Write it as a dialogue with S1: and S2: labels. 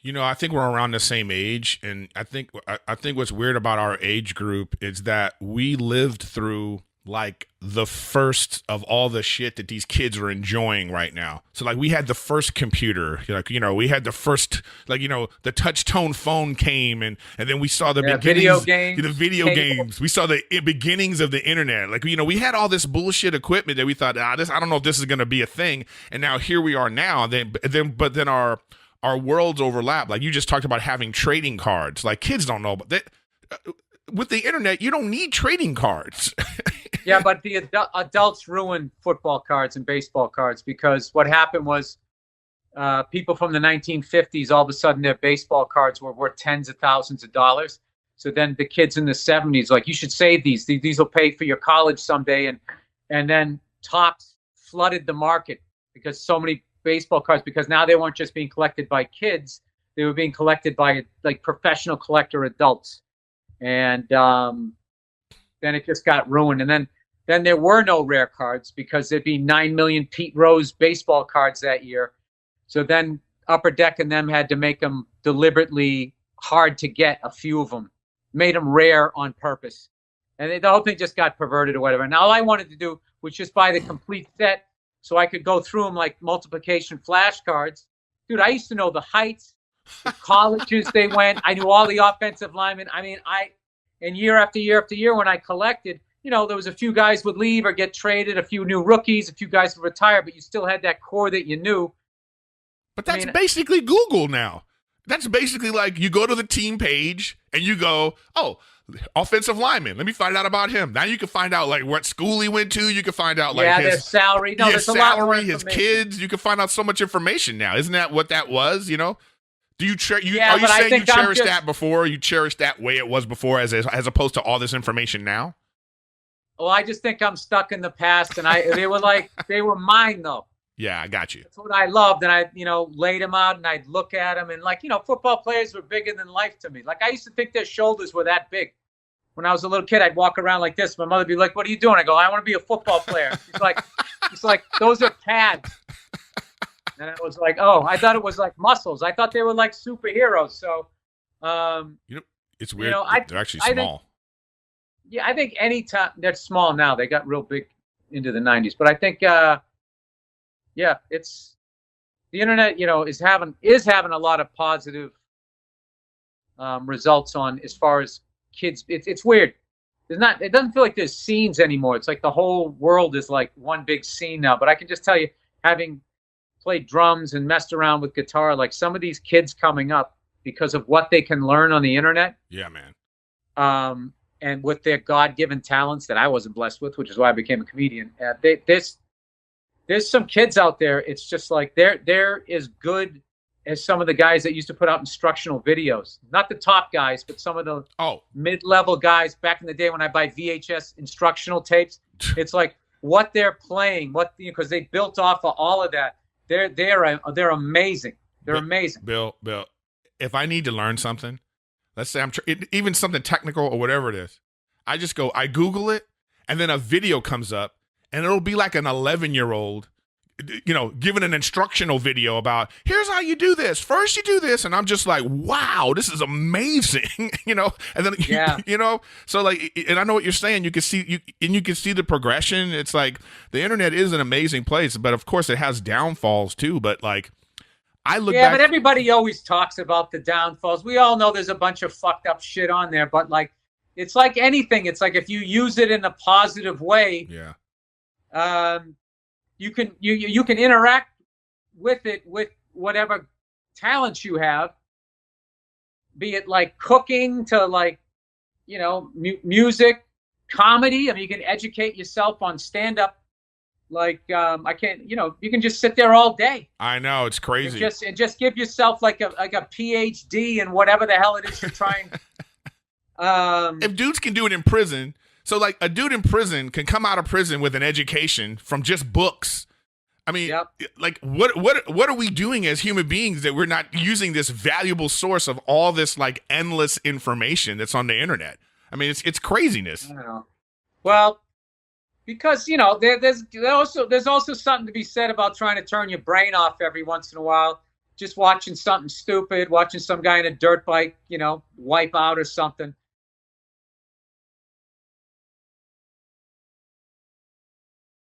S1: I think we're around the same age, and I think what's weird about our age group is that we lived through like the first of all the shit that these kids are enjoying right now. So like we had the first computer, like we had the first like the touch tone phone came, and then we saw the
S2: Yeah, video
S1: beginnings, the
S2: games,
S1: video
S2: cable.
S1: games. We saw the beginnings of the internet. Like we had all this bullshit equipment that we thought, this I don't know if this is going to be a thing, and now here we are now. But then our worlds overlap. Like you just talked about having trading cards. Like kids don't know, but with the internet, you don't need trading cards.
S2: Yeah, but the adults ruined football cards and baseball cards because what happened was people from the 1950s, all of a sudden their baseball cards were worth tens of thousands of dollars. So then the kids in the 70s, like, you should save these. These will pay for your college someday. And then Topps flooded the market because so many baseball cards, because now they weren't just being collected by kids, they were being collected by like professional collector adults. And then it just got ruined. And then there were no rare cards because there'd be 9 million Pete Rose baseball cards that year. So then Upper Deck and them had to make them deliberately hard to get, a few of them, made them rare on purpose. And the whole thing just got perverted or whatever. And all I wanted to do was just buy the complete set so I could go through them like multiplication flashcards. Dude, I used to know the heights, the colleges they went. I knew all the offensive linemen. I mean, and year after year after year when I collected, there was a few guys would leave or get traded, a few new rookies, a few guys would retire, but you still had that core that you knew.
S1: But that's basically Google now. That's basically like you go to the team page and you go, oh, offensive lineman. Let me find out about him. Now you can find out like what school he went to. You can find out like
S2: their salary. No, there's
S1: salary,
S2: a lot more
S1: his kids. You can find out so much information now. Isn't that what that was? Do you are you saying you cherished that before? You cherished that way it was before, as opposed to all this information now?
S2: Well, I just think I'm stuck in the past, and they were mine though.
S1: Yeah, I got you.
S2: That's what I loved, and I laid them out, and I'd look at them, and football players were bigger than life to me. Like I used to think their shoulders were that big. When I was a little kid, I'd walk around like this. My mother'd be like, "What are you doing?" I go, "I want to be a football player." She's like, "Those are pads." And I was like, "Oh, I thought it was like muscles. I thought they were like superheroes." So,
S1: it's weird. They're actually small.
S2: I think any time they're small now. They got real big into the 90s, but I think, it's the internet. Is having a lot of positive results on as far as kids. It's weird. It doesn't feel like there's scenes anymore. It's like the whole world is like one big scene now. But I can just tell you, having played drums and messed around with guitar, like some of these kids coming up, because of what they can learn on the internet.
S1: Yeah, man.
S2: And with their God-given talents that I wasn't blessed with, which is why I became a comedian. There's some kids out there. It's just like they're as good as some of the guys that used to put out instructional videos. Not the top guys, but some of the mid-level guys back in the day when I buy VHS instructional tapes. It's like what they're playing, because they built off of all of that. They're amazing. They're amazing.
S1: Bill, if I need to learn something, let's say even something technical or whatever it is, I Google it, and then a video comes up, and it'll be like an 11-year-old, giving an instructional video about, here's how you do this. First you do this, and I'm just like, wow, this is amazing, and then so like, and I know what you're saying. You can see the progression. It's like the internet is an amazing place, but of course it has downfalls too. But like, I look back.
S2: But everybody always talks about the downfalls. We all know there's a bunch of fucked up shit on there, but like, it's like anything. It's like if you use it in a positive way, you can interact with it with whatever talents you have, be it like cooking to like, music, comedy. I mean, you can educate yourself on stand-up. Like you can just sit there all day.
S1: I know, it's crazy.
S2: And just give yourself like a PhD in whatever the hell it is you're trying.
S1: If dudes can do it in prison, so like a dude in prison can come out of prison with an education from just books. I mean, like what are we doing as human beings that we're not using this valuable source of all this like endless information that's on the internet? I mean, it's craziness.
S2: I don't know. Well, because there's also something to be said about trying to turn your brain off every once in a while. just watching something stupid, watching some guy in a dirt bike, wipe out or something.